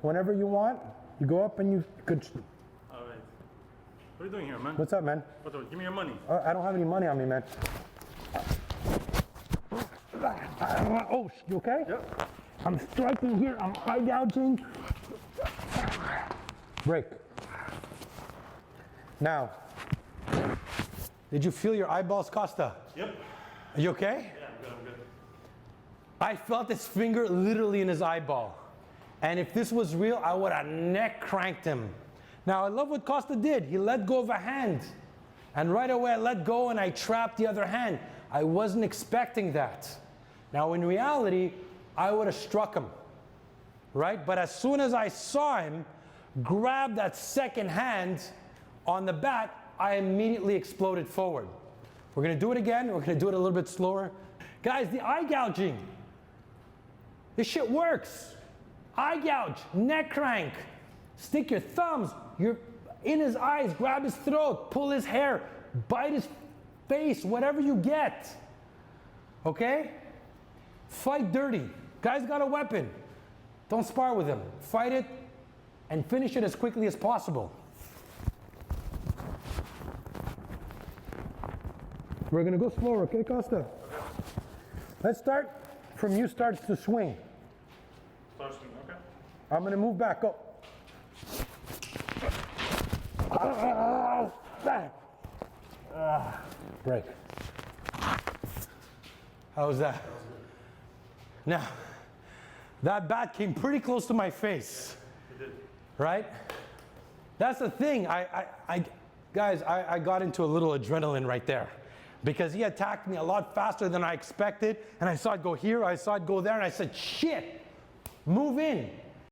Whenever you want, you go up and you could. All right. What are you doing here, man? What's up, man? What's up? Give me your money. I don't have any money on me, man. Oh, you okay? Yep. I'm striking here. I'm eye gouging. Break. Now, did you feel your eyeballs, Costa? Yep. Are you okay? Yeah, I'm good. I'm good. I felt his finger literally in his eyeball. And if this was real, I would have neck cranked him. Now, I love what Costa did. He let go of a hand. And right away, I let go and I trapped the other hand. I wasn't expecting that. Now, in reality, I would have struck him, right? But as soon as I saw him grab that second hand on the bat, I immediately exploded forward. We're gonna do it again. We're gonna do it a little bit slower. Guys, the eye gouging. This shit works. Eye gouge, neck crank. Stick your thumbs in his eyes, grab his throat, pull his hair, bite his face, whatever you get. Okay? Fight dirty. Guy's got a weapon. Don't spar with him. Fight it and finish it as quickly as possible. We're gonna go slower, okay, Costa? Okay. Let's start from you starts to swing. Start swinging, okay. I'm gonna move back, go. Break. How was that? Now, that bat came pretty close to my face. It did. Right? That's the thing. Guys, I got into a little adrenaline right there because he attacked me a lot faster than I expected, and I saw it go here, I saw it go there, and I said, shit, move in.